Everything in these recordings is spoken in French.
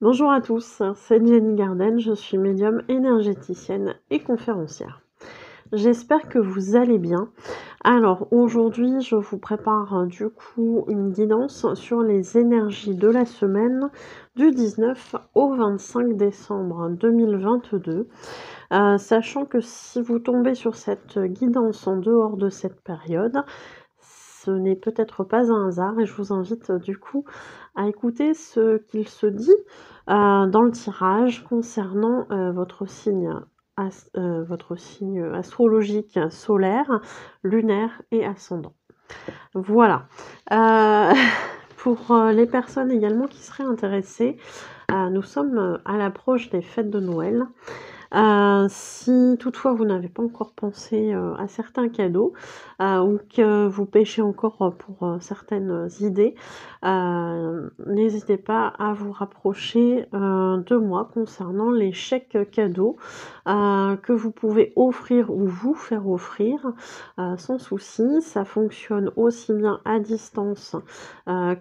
Bonjour à tous, c'est Jenny Garden, je suis médium énergéticienne et conférencière. J'espère que vous allez bien. Alors aujourd'hui, je vous prépare du coup une guidance sur les énergies de la semaine du 19 au 25 décembre 2022. Sachant que si vous tombez sur cette guidance en dehors de cette période, ce n'est peut-être pas un hasard et je vous invite du coup à écouter ce qu'il se dit dans le tirage concernant votre signe astrologique solaire, lunaire et ascendant. Voilà. Pour les personnes également qui seraient intéressées, nous sommes à l'approche des fêtes de Noël. Si toutefois vous n'avez pas encore pensé à certains cadeaux ou que vous pêchez encore pour certaines idées, n'hésitez pas à vous rapprocher de moi concernant les chèques cadeaux que vous pouvez offrir ou vous faire offrir sans souci. Ça fonctionne aussi bien à distance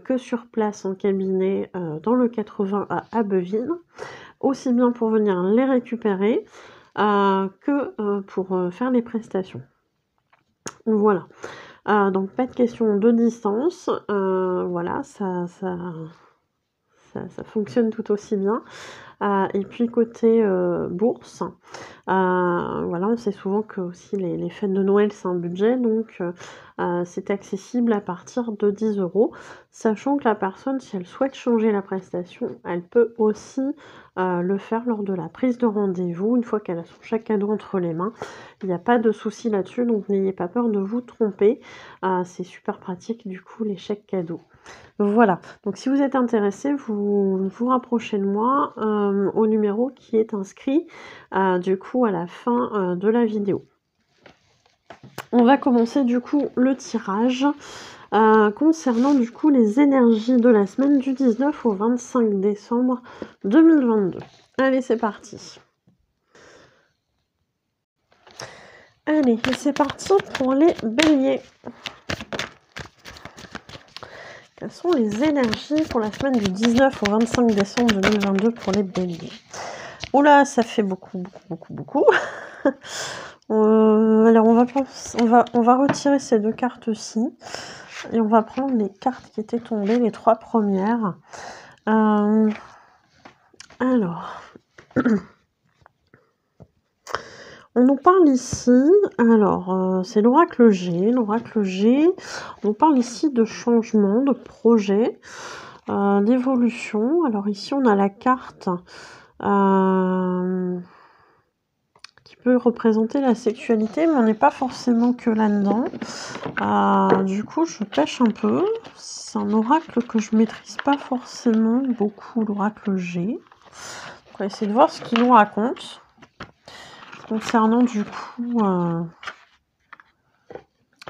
que sur place en cabinet dans le 80 à Abbeville, aussi bien pour venir les récupérer que pour faire les prestations. Voilà. Donc pas de question de distance. Voilà, ça fonctionne tout aussi bien. Et puis côté bourse, voilà, on sait souvent que aussi les fêtes de Noël, c'est un budget, donc c'est accessible à partir de 10 €, sachant que la personne, si elle souhaite changer la prestation, elle peut aussi le faire lors de la prise de rendez-vous, une fois qu'elle a son chèque cadeau entre les mains. Il n'y a pas de souci là-dessus, donc n'ayez pas peur de vous tromper. C'est super pratique, du coup, les chèques cadeaux. Voilà, donc si vous êtes intéressé, vous vous rapprochez de moi au numéro qui est inscrit du coup à la fin de la vidéo. On va commencer du coup le tirage concernant du coup les énergies de la semaine du 19 au 25 décembre 2022. Allez, c'est parti. Allez, c'est parti pour les béliers. Quelles sont les énergies pour la semaine du 19 au 25 décembre 2022 pour les béliers? Oula, ça fait beaucoup. Alors on va retirer ces deux cartes-ci et on va prendre les cartes qui étaient tombées, les trois premières. Alors, on nous parle ici, alors c'est l'oracle G. On nous parle ici de changement, de projet, d'évolution. Alors ici on a la carte qui peut représenter la sexualité, mais on n'est pas forcément que là-dedans. Du coup, je pêche un peu. C'est un oracle que je maîtrise pas forcément beaucoup, l'oracle G. On va essayer de voir ce qu'il nous raconte concernant du coup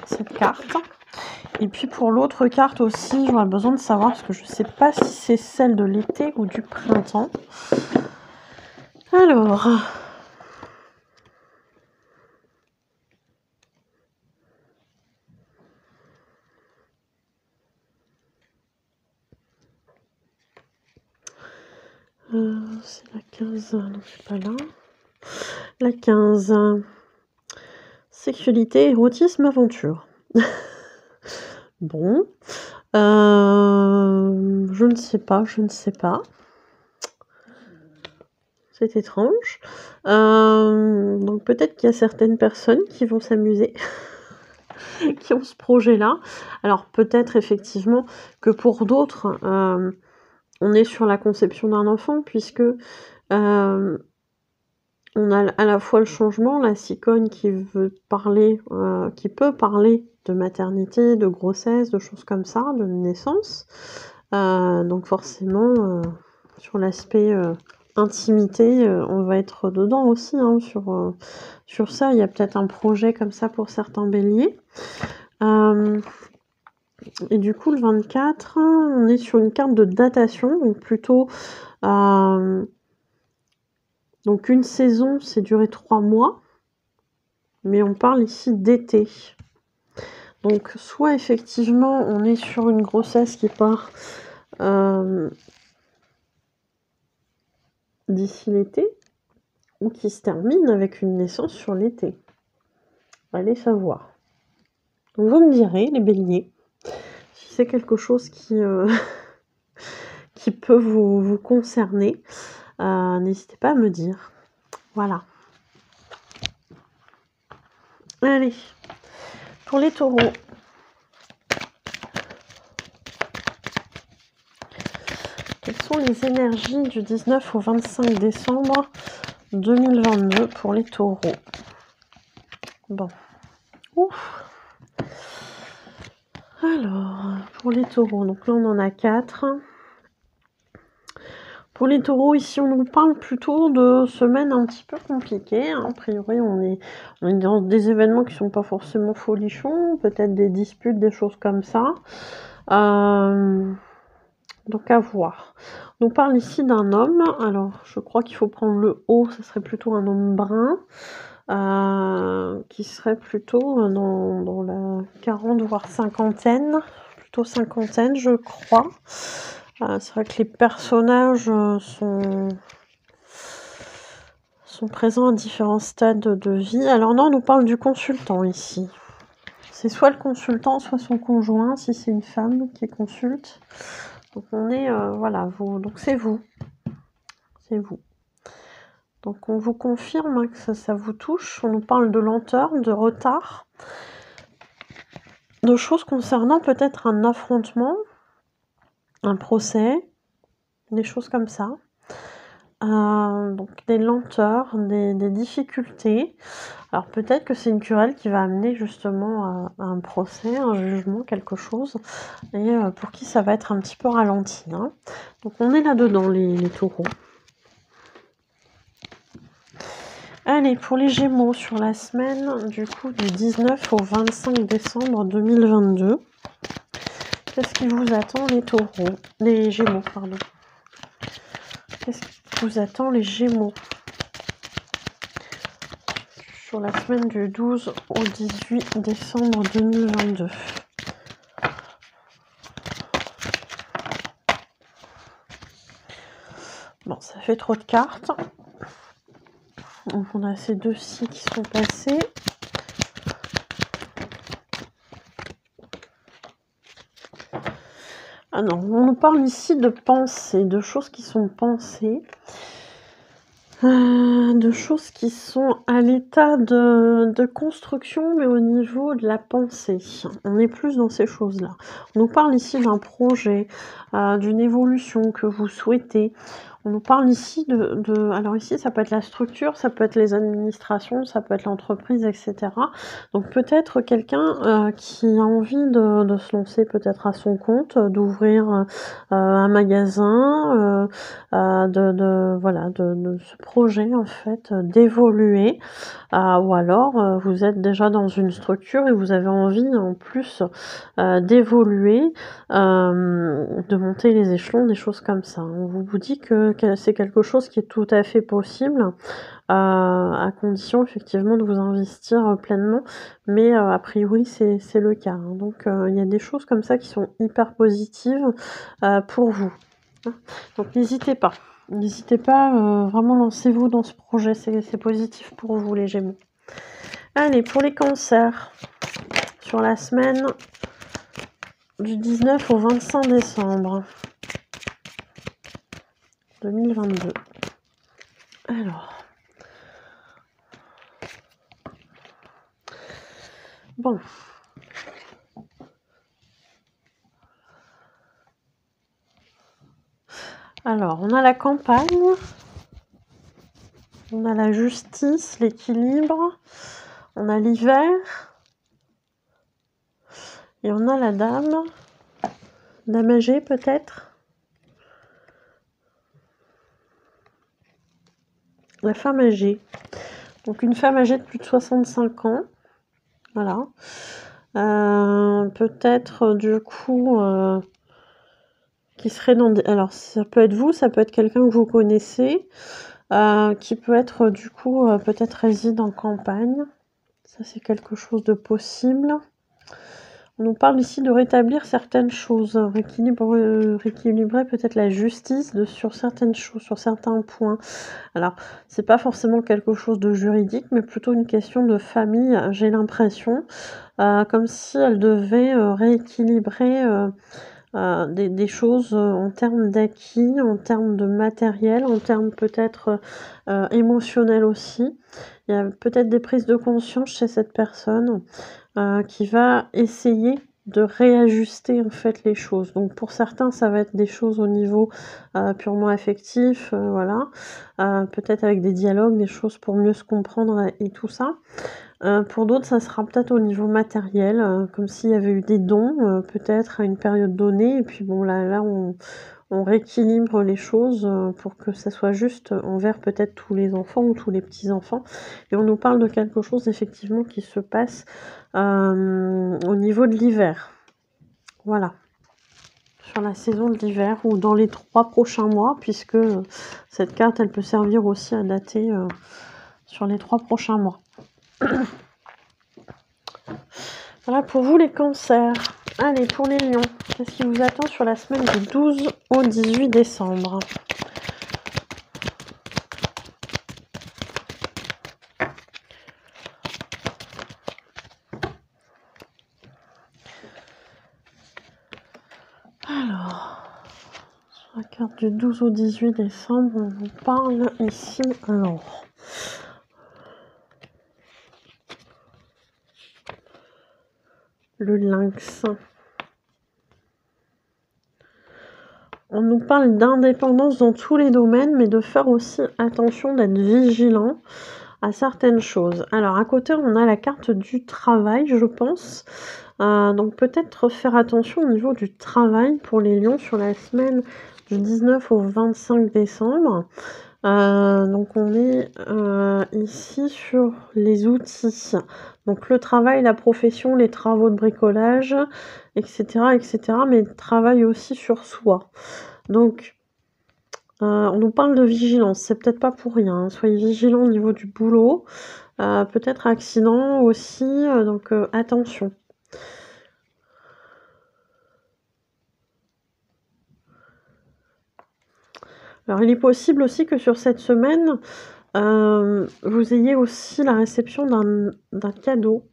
cette carte. Et puis pour l'autre carte aussi, j'aurais besoin de savoir, parce que je ne sais pas si c'est celle de l'été ou du printemps. Alors... c'est la 15, non c'est pas là. La 15, sexualité, érotisme, aventure. Bon, je ne sais pas. C'est étrange. Donc peut-être qu'il y a certaines personnes qui vont s'amuser, qui ont ce projet-là. Alors peut-être effectivement que pour d'autres, on est sur la conception d'un enfant, puisque on a à la fois le changement, la cigogne qui veut parler, qui peut parler de maternité, de grossesse, de choses comme ça, de naissance. Donc forcément, sur l'aspect intimité, on va être dedans aussi, hein, sur ça. Il y a peut-être un projet comme ça pour certains béliers. Et du coup, le 24, on est sur une carte de datation, donc plutôt... donc une saison, c'est duré 3 mois, mais on parle ici d'été. Donc soit effectivement on est sur une grossesse qui part d'ici l'été ou qui se termine avec une naissance sur l'été. Allez savoir. Donc vous me direz, les béliers, si c'est quelque chose qui, qui peut vous concerner, n'hésitez pas à me dire. Voilà. Allez, pour les taureaux. Quelles sont les énergies du 19 au 25 décembre 2022 pour les taureaux? Bon. Ouf. Alors, pour les taureaux, donc là on en a 4. Pour les taureaux, ici on nous parle plutôt de semaines un petit peu compliquées. A priori, on est dans des événements qui sont pas forcément folichons, peut-être des disputes, des choses comme ça. Donc à voir. On nous parle ici d'un homme. Alors, je crois qu'il faut prendre le haut, ce serait plutôt un homme brun. Qui serait plutôt dans la 40 voire cinquantaine, plutôt cinquantaine je crois. C'est vrai que les personnages sont présents à différents stades de vie. Alors non, on nous parle du consultant ici. C'est soit le consultant, soit son conjoint, si c'est une femme qui consulte. Donc on est, voilà, donc c'est vous. C'est vous. Donc on vous confirme que ça vous touche. On nous parle de lenteur, de retard, de choses concernant peut-être un affrontement, un procès, des choses comme ça. Donc des lenteurs, des difficultés. Alors peut-être que c'est une querelle qui va amener justement à un procès, un jugement, quelque chose, et pour qui ça va être un petit peu ralenti. Hein. Donc on est là-dedans, les taureaux. Allez, pour les Gémeaux, sur la semaine du coup du 19 au 25 décembre 2022, qu'est-ce qui vous attend les Gémeaux, pardon. Qu'est-ce qui vous attend les Gémeaux sur la semaine du 12 au 18 décembre 2022? Bon, ça fait trop de cartes. Donc on a ces deux-ci qui sont passés. Ah non, on nous parle ici de pensées, de choses qui sont pensées, de choses qui sont à l'état de construction, mais au niveau de la pensée. On est plus dans ces choses-là. On nous parle ici d'un projet, d'une évolution que vous souhaitez. On nous parle ici alors ici, ça peut être la structure, ça peut être les administrations, ça peut être l'entreprise, etc. Donc peut-être quelqu'un qui a envie de se lancer peut-être à son compte, d'ouvrir un magasin, voilà, de ce projet en fait, d'évoluer. Ou alors vous êtes déjà dans une structure et vous avez envie en plus d'évoluer, de monter les échelons, des choses comme ça. On vous dit que c'est quelque chose qui est tout à fait possible, à condition effectivement de vous investir pleinement, mais a priori c'est le cas. Hein. Donc il y a des choses comme ça qui sont hyper positives pour vous. Hein. Donc n'hésitez pas. N'hésitez pas, vraiment lancez-vous dans ce projet, c'est positif pour vous les Gémeaux. Allez, pour les cancers, sur la semaine du 19 au 25 décembre 2022. Alors. Bon. Alors, on a la campagne, on a la justice, l'équilibre, on a l'hiver, et on a la dame âgée peut-être. La femme âgée. Donc une femme âgée de plus de 65 ans. Voilà. Peut-être du coup qui serait dans des... Alors ça peut être vous, ça peut être quelqu'un que vous connaissez, qui peut être du coup peut-être réside en campagne. Ça c'est quelque chose de possible. On nous parle ici de rétablir certaines choses, rééquilibrer peut-être la justice sur certaines choses, sur certains points. Alors, c'est pas forcément quelque chose de juridique, mais plutôt une question de famille, j'ai l'impression, comme si elle devait, rééquilibrer, des choses, en termes d'acquis, en termes de matériel, en termes peut-être, émotionnels aussi. Il y a peut-être des prises de conscience chez cette personne, qui va essayer de réajuster en fait les choses. Donc pour certains, ça va être des choses au niveau, purement affectif, voilà, peut-être avec des dialogues, des choses pour mieux se comprendre et tout ça. Pour d'autres, ça sera peut-être au niveau matériel, comme s'il y avait eu des dons, peut-être à une période donnée et puis bon là on rééquilibre les choses, pour que ça soit juste envers peut-être tous les enfants ou tous les petits-enfants et on nous parle de quelque chose effectivement qui se passe, au niveau de l'hiver. Voilà. Sur la saison de l'hiver ou dans les 3 prochains mois puisque, cette carte, elle peut servir aussi à dater, sur les 3 prochains mois. Voilà pour vous les cancers. Allez, pour les lions, qu'est-ce qui vous attend sur la semaine du 12 au 18 décembre? Alors, sur la carte du 12 au 18 décembre, on vous parle ici, alors... Le lynx. On nous parle d'indépendance dans tous les domaines, mais de faire aussi attention, d'être vigilant à certaines choses. Alors à côté, on a la carte du travail, je pense. Donc peut-être faire attention au niveau du travail pour les lions sur la semaine du 19 au 25 décembre. Donc on est ici sur les outils. Donc le travail, la profession, les travaux de bricolage, etc., mais travail aussi sur soi. Donc on nous parle de vigilance, c'est peut-être pas pour rien, hein. Soyez vigilants au niveau du boulot, peut-être accident aussi, donc attention. Alors il est possible aussi que sur cette semaine, vous ayez aussi la réception d'un cadeau.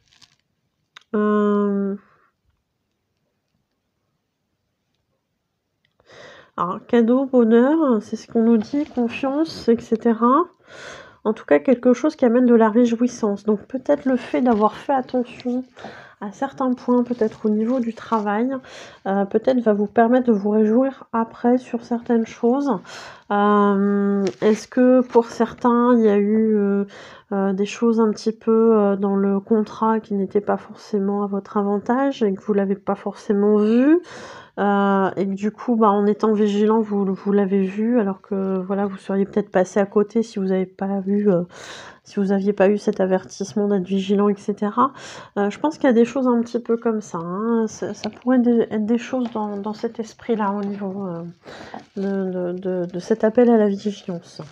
Alors cadeau, bonheur, c'est ce qu'on nous dit, confiance, etc. En tout cas, quelque chose qui amène de la réjouissance. Donc peut-être le fait d'avoir fait attention à certains points, peut-être au niveau du travail, peut-être va vous permettre de vous réjouir après sur certaines choses. Est-ce que pour certains, il y a eu des choses un petit peu dans le contrat qui n'étaient pas forcément à votre avantage et que vous l'avez pas forcément vu? Et que du coup, en étant vigilant, vous l'avez vu alors que voilà, vous seriez peut-être passé à côté si vous avez pas vu, si vous aviez pas eu cet avertissement d'être vigilant, etc. Je pense qu'il y a des choses un petit peu comme ça, hein. Ça pourrait être des choses dans cet esprit-là au niveau de cet appel à la vigilance.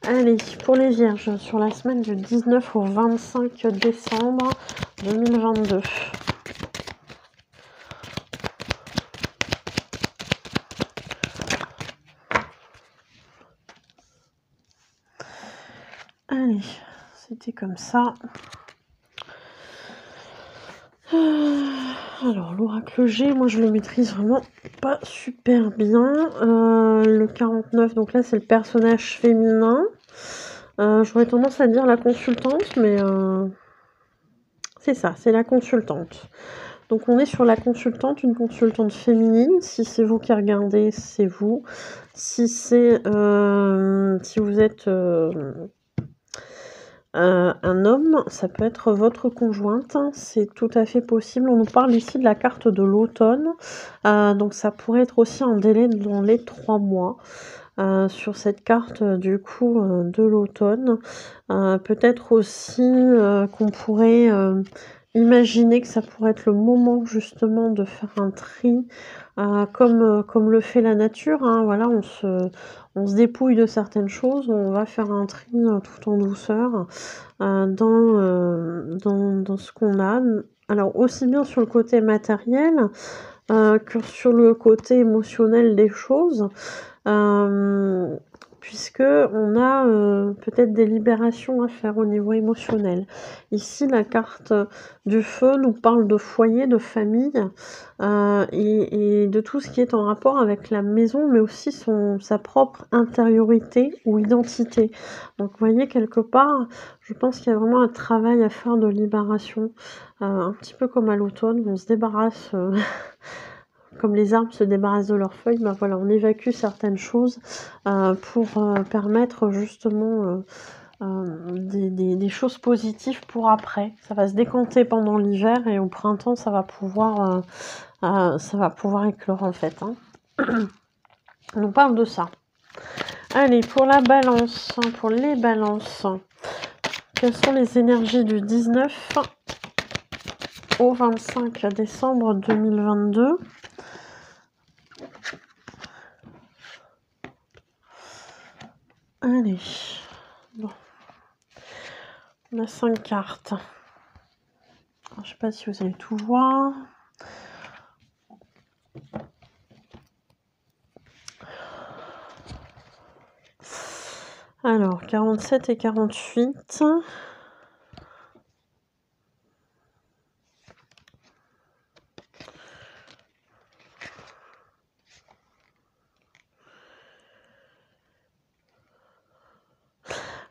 Allez, pour les vierges, sur la semaine du 19 au 25 décembre 2022. Allez, c'était comme ça. Alors, l'oracle G, moi je le maîtrise vraiment pas super bien. Le 49, donc là c'est le personnage féminin. J'aurais tendance à dire la consultante, mais c'est ça, c'est la consultante. Donc on est sur la consultante, une consultante féminine. Si c'est vous qui regardez, c'est vous. Si c'est si vous êtes un homme, ça peut être votre conjointe, hein, c'est tout à fait possible. On nous parle ici de la carte de l'automne, donc ça pourrait être aussi un délai dans les 3 mois. Sur cette carte, du coup, de l'automne. Peut-être aussi, qu'on pourrait, imaginer que ça pourrait être le moment justement de faire un tri, comme le fait la nature, hein. Voilà, on se dépouille de certaines choses, on va faire un tri, tout en douceur, dans ce qu'on a. Alors aussi bien sur le côté matériel, que sur le côté émotionnel des choses. Hem, Puisqu'on a, peut-être des libérations à faire au niveau émotionnel. Ici, la carte du feu nous parle de foyer, de famille, et de tout ce qui est en rapport avec la maison, mais aussi sa propre intériorité ou identité. Donc vous voyez, quelque part, je pense qu'il y a vraiment un travail à faire de libération, un petit peu comme à l'automne, où on se débarrasse, comme les arbres se débarrassent de leurs feuilles, ben voilà, on évacue certaines choses pour permettre justement des choses positives pour après. Ça va se décanter pendant l'hiver et au printemps, ça va pouvoir éclore en fait. Hein. On parle de ça. Allez, pour la balance, pour les balances, quelles sont les énergies du 19 au 25 décembre 2022 ? Allez, bon. On a 5 cartes. Alors, je sais pas si vous allez tout voir. Alors, 47 et 48.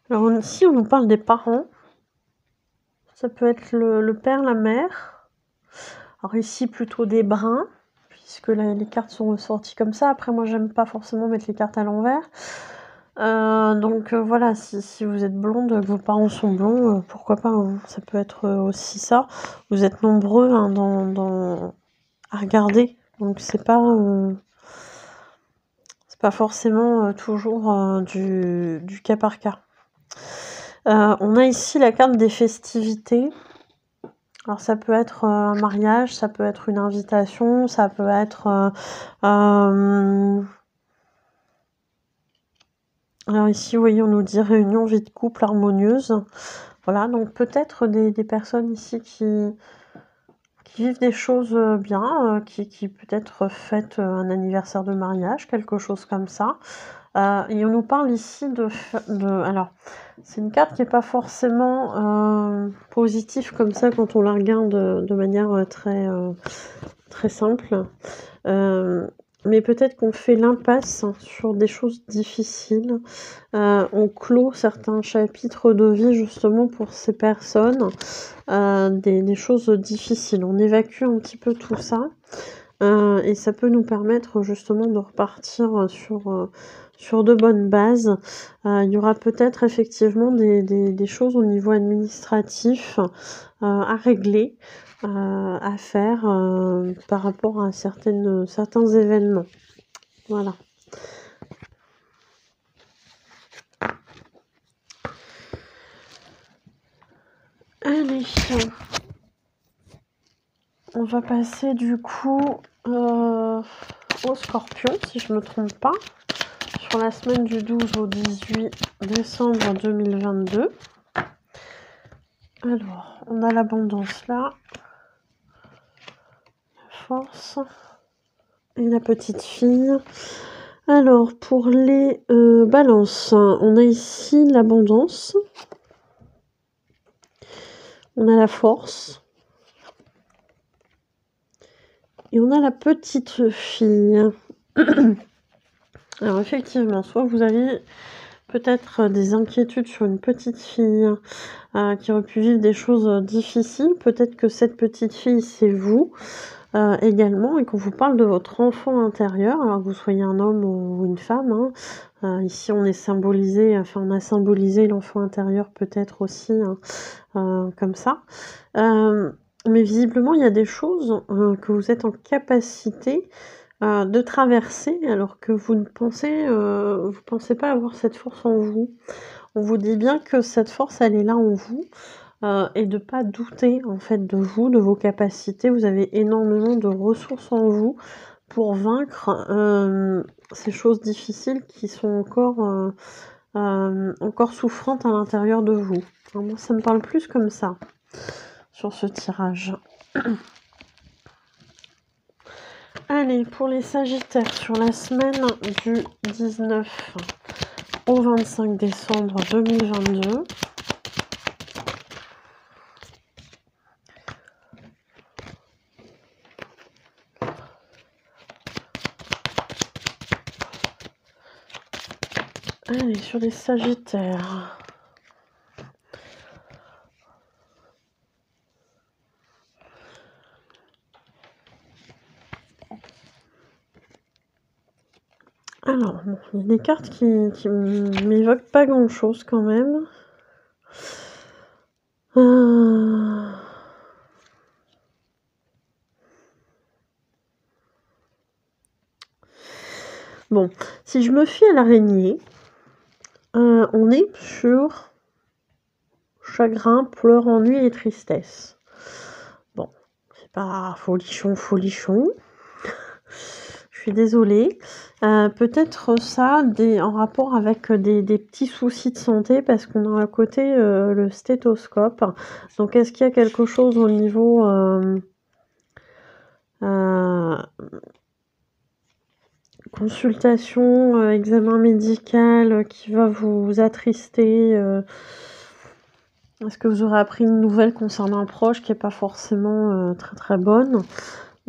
Alors ici, on nous parle des parents. Ça peut être le père, la mère. Alors ici, plutôt des brins, puisque là, les cartes sont ressorties comme ça. Après, moi, j'aime pas forcément mettre les cartes à l'envers. Donc voilà, si vous êtes blonde, que vos parents sont blonds, pourquoi pas, hein, ça peut être aussi ça. Vous êtes nombreux hein, à regarder, donc c'est pas forcément toujours du cas par cas. On a ici la carte des festivités. Alors ça peut être un mariage, ça peut être une invitation, ça peut être... alors ici, vous voyez, on nous dit réunion, vie de couple harmonieuse. Voilà, donc peut-être des personnes ici qui vivent des choses bien, qui peut-être fêtent un anniversaire de mariage, quelque chose comme ça. Et on nous parle ici alors, c'est une carte qui n'est pas forcément positive comme ça quand on la regarde de manière très simple. Mais peut-être qu'on fait l'impasse sur des choses difficiles. On clôt certains chapitres de vie justement pour ces personnes, des choses difficiles. On évacue un petit peu tout ça. Et ça peut nous permettre justement de repartir sur de bonnes bases. Il y aura peut-être effectivement des choses au niveau administratif à régler, à faire par rapport à certains événements. Voilà. Allez, on va passer du coup au Scorpion, si je me trompe pas, sur la semaine du 12 au 18 décembre 2022. Alors, on a l'abondance là, la force et la petite fille. Alors, pour les balances, on a ici l'abondance, on a la force et on a la petite fille. Alors effectivement, soit vous avez peut-être des inquiétudes sur une petite fille qui aurait pu vivre des choses difficiles. Peut-être que cette petite fille, c'est vous également, et qu'on vous parle de votre enfant intérieur, alors que vous soyez un homme ou une femme. Hein. Ici, on a symbolisé l'enfant intérieur peut-être aussi comme ça. Mais visiblement, il y a des choses que vous êtes en capacité de traverser alors que vous pensez pas avoir cette force en vous. On vous dit bien que cette force, elle est là en vous et de pas douter en fait de vous, de vos capacités. Vous avez énormément de ressources en vous pour vaincre ces choses difficiles qui sont encore souffrantes à l'intérieur de vous. Alors moi, ça me parle plus comme ça sur ce tirage. Allez, pour les Sagittaires, sur la semaine du 19 au 25 décembre 2022. Allez, sur les Sagittaires. Alors, bon, il y a des cartes qui m'évoquent pas grand-chose quand même. Bon, si je me fie à l'araignée, on est sur chagrin, pleurs, ennui et tristesse. Bon, c'est pas folichon. Je suis désolée. Peut-être ça en rapport avec des petits soucis de santé, parce qu'on a à côté le stéthoscope. Donc est-ce qu'il y a quelque chose au niveau consultation, examen médical qui va vous attrister? Est-ce que vous aurez appris une nouvelle concernant un proche qui n'est pas forcément très bonne?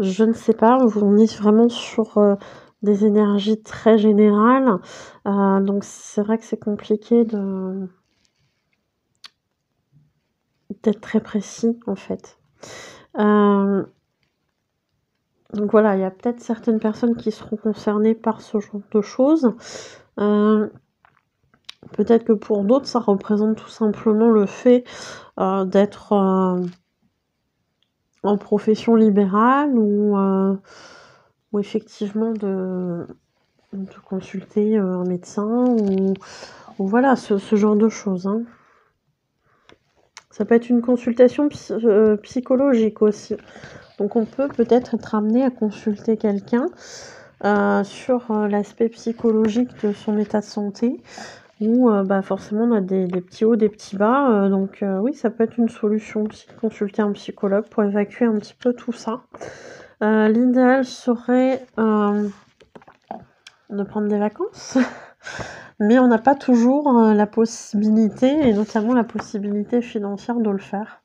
Je ne sais pas, on est vraiment sur des énergies très générales, donc c'est vrai que c'est compliqué d'être très précis en fait. Donc voilà, il y a peut-être certaines personnes qui seront concernées par ce genre de choses. Peut-être que pour d'autres, ça représente tout simplement le fait d'être en profession libérale ou effectivement de consulter un médecin ou voilà, ce genre de choses, hein. Ça peut être une consultation psychologique aussi. Donc on peut peut-être être amené à consulter quelqu'un sur l'aspect psychologique de son état de santé, où forcément on a des petits hauts, des petits bas. Donc oui, ça peut être une solution aussi de consulter un psychologue pour évacuer un petit peu tout ça. L'idéal serait de prendre des vacances. Mais on n'a pas toujours la possibilité, et notamment la possibilité financière de le faire.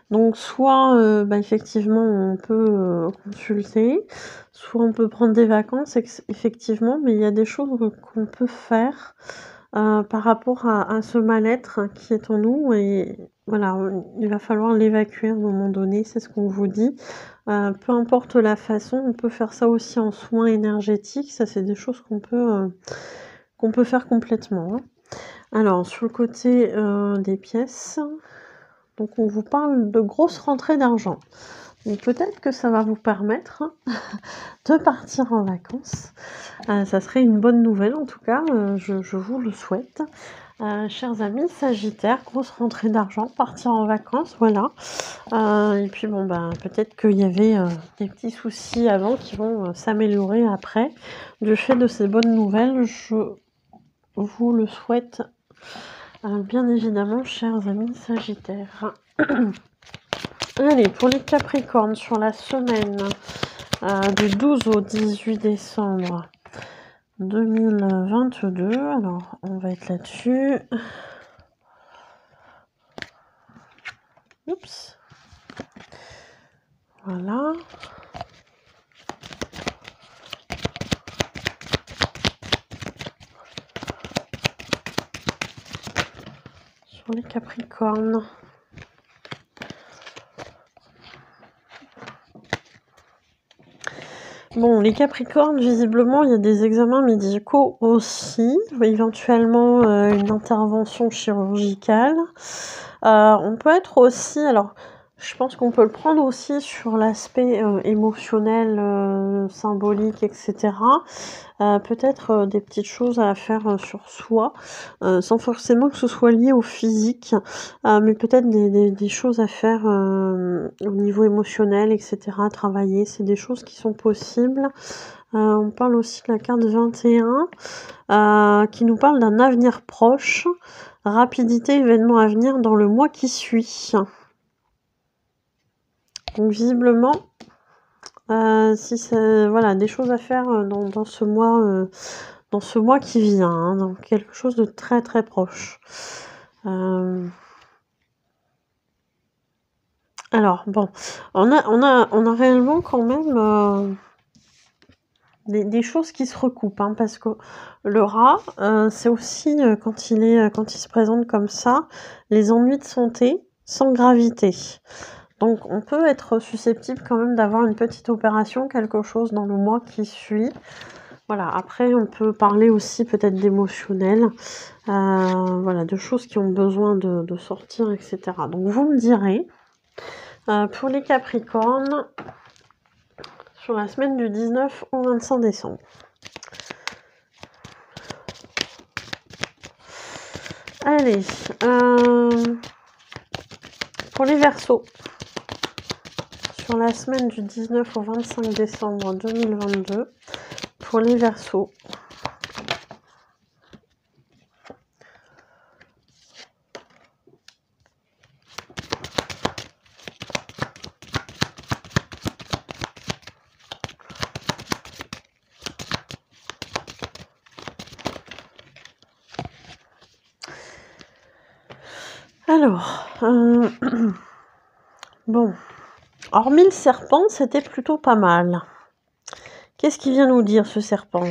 Donc soit effectivement on peut consulter, soit on peut prendre des vacances effectivement, mais il y a des choses qu'on peut faire par rapport à ce mal-être qui est en nous, et voilà, il va falloir l'évacuer à un moment donné, c'est ce qu'on vous dit. Peu importe la façon, on peut faire ça aussi en soins énergétiques, ça c'est des choses qu'on peut faire complètement, hein. Alors sur le côté des pièces, donc on vous parle de grosses rentrées d'argent. Donc peut-être que ça va vous permettre de partir en vacances. Ça serait une bonne nouvelle en tout cas, je vous le souhaite. Chers amis Sagittaires, grosse rentrée d'argent, partir en vacances, voilà. Et puis bon peut-être qu'il y avait des petits soucis avant qui vont s'améliorer après. Du fait de ces bonnes nouvelles, je vous le souhaite bien évidemment, chers amis Sagittaires. Allez, pour les Capricornes, sur la semaine du 12 au 18 décembre 2022, alors on va être là-dessus. Oups. Voilà. Sur les Capricornes. Bon, les Capricornes, visiblement, il y a des examens médicaux aussi, éventuellement une intervention chirurgicale. On peut être aussi, alors je pense qu'on peut le prendre aussi sur l'aspect émotionnel, symbolique, etc. Peut-être des petites choses à faire sur soi, sans forcément que ce soit lié au physique, mais peut-être des choses à faire au niveau émotionnel, etc. à travailler, c'est des choses qui sont possibles. On parle aussi de la carte 21 qui nous parle d'un avenir proche, rapidité, événement à venir dans le mois qui suit. Donc visiblement, si c'est voilà, des choses à faire, dans ce mois qui vient, hein, donc quelque chose de très, très proche. Alors bon, on a réellement quand même, des choses qui se recoupent, hein, parce que le rat, c'est aussi, quand il se présente comme ça, les ennuis de santé sans gravité. Donc on peut être susceptible quand même d'avoir une petite opération, quelque chose dans le mois qui suit. Voilà, après on peut parler aussi peut-être d'émotionnel, voilà, de choses qui ont besoin de sortir, et cetera. Donc vous me direz, pour les Capricornes, sur la semaine du 19 au 25 décembre. Allez, pour les Verseaux, sur la semaine du 19 au 25 décembre 2022, pour les Verseaux. Alors, bon, hormis le serpent, c'était plutôt pas mal. Qu'est-ce qu'il vient nous dire, ce serpent?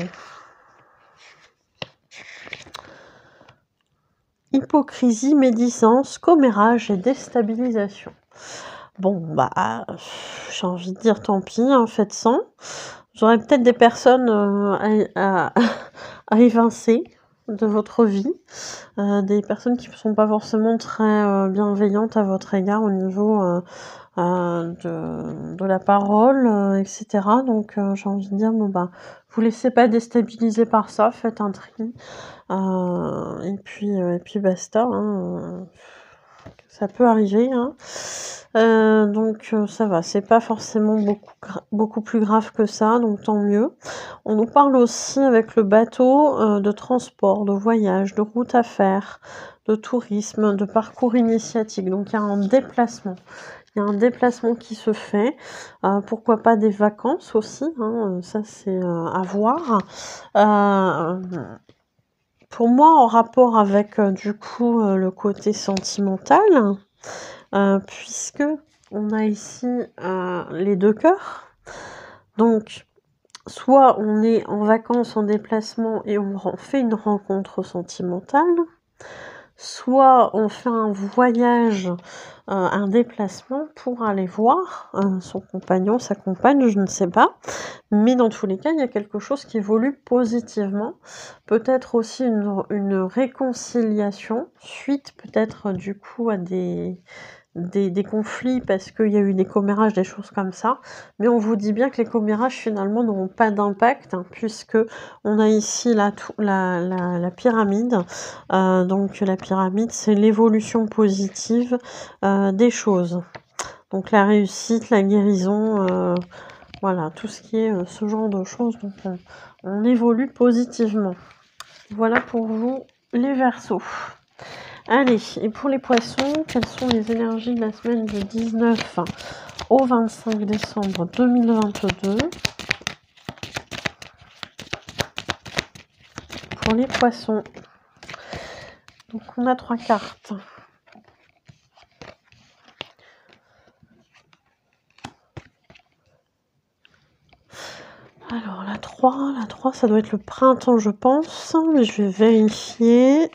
Hypocrisie, médisance, commérage et déstabilisation. Bon, bah, j'ai envie de dire tant pis, hein, faites sans. J'aurais peut-être des personnes à évincer de votre vie, des personnes qui ne sont pas forcément très bienveillantes à votre égard au niveau de la parole, etc. Donc j'ai envie de dire, bon bah, vous laissez pas déstabiliser par ça, faites un tri, et puis basta, hein, ça peut arriver, hein. Donc ça va, c'est pas forcément beaucoup plus grave que ça, donc tant mieux. On nous parle aussi avec le bateau, de transport, de voyage, de route à faire, de tourisme, de parcours initiatique. Donc il y a un déplacement. Il y a un déplacement qui se fait. Pourquoi pas des vacances aussi, hein, ça c'est à voir. Pour moi, en rapport avec du coup le côté sentimental, puisque on a ici les deux cœurs. Donc, soit on est en vacances, en déplacement et on fait une rencontre sentimentale, soit on fait un voyage, un déplacement pour aller voir son compagnon, sa compagne, je ne sais pas. Mais dans tous les cas, il y a quelque chose qui évolue positivement. Peut-être aussi une réconciliation, suite peut-être du coup à des conflits parce qu'il y a eu des commérages, des choses comme ça. Mais on vous dit bien que les commérages finalement n'auront pas d'impact, hein, puisque on a ici la pyramide. Donc la pyramide, c'est l'évolution positive des choses. Donc la réussite, la guérison, voilà, tout ce qui est ce genre de choses. Donc on évolue positivement. Voilà pour vous les Verseaux. Allez, et pour les Poissons, quelles sont les énergies de la semaine du 19 au 25 décembre 2022 ? Pour les Poissons. Donc on a 3 cartes. Alors la 3, ça doit être le printemps je pense, mais je vais vérifier.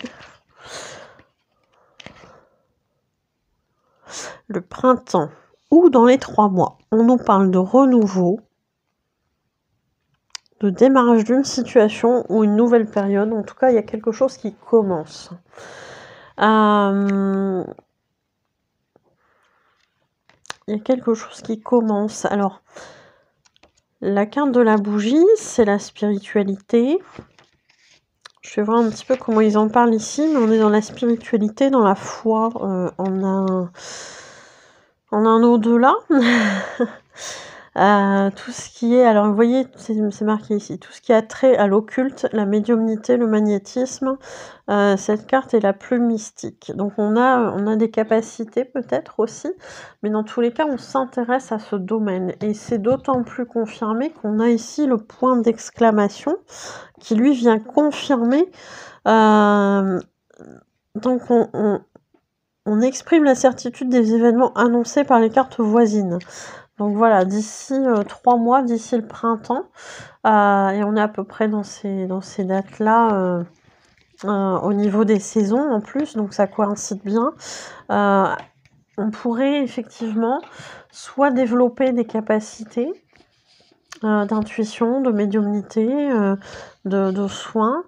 Le printemps ou dans les 3 mois. On nous parle de renouveau, de démarrage d'une situation ou une nouvelle période. En tout cas, il y a quelque chose qui commence. Il y a quelque chose qui commence. Alors, la carte de la bougie, c'est la spiritualité. Je vais voir un petit peu comment ils en parlent ici, mais on est dans la spiritualité, dans la foi. On a un au-delà. Tout ce qui est alors vous voyez, c'est marqué ici, tout ce qui a trait à l'occulte, la médiumnité, le magnétisme, cette carte est la plus mystique. Donc on a des capacités peut-être aussi, mais dans tous les cas, on s'intéresse à ce domaine et c'est d'autant plus confirmé qu'on a ici le point d'exclamation qui lui vient confirmer, hem, donc on exprime la certitude des événements annoncés par les cartes voisines. Donc voilà, d'ici, 3 mois, d'ici le printemps, et on est à peu près dans ces dates-là, au niveau des saisons en plus, donc ça coïncide bien. Heu, on pourrait effectivement soit développer des capacités, d'intuition, de médiumnité, de soins,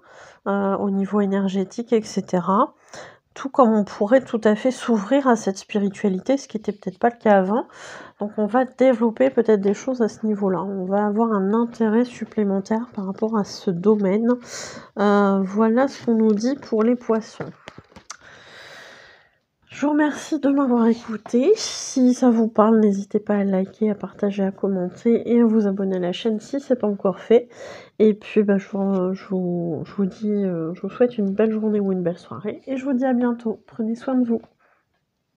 au niveau énergétique et cetera. Tout comme on pourrait tout à fait s'ouvrir à cette spiritualité, ce qui était peut-être pas le cas avant. Donc on va développer peut-être des choses à ce niveau-là. On va avoir un intérêt supplémentaire par rapport à ce domaine. Voilà ce qu'on nous dit pour les poissons. Je vous remercie de m'avoir écouté. Si ça vous parle, n'hésitez pas à liker, à partager, à commenter et à vous abonner à la chaîne si c'est pas encore fait. Et puis je vous souhaite une belle journée ou une belle soirée et je vous dis à bientôt. Prenez soin de vous.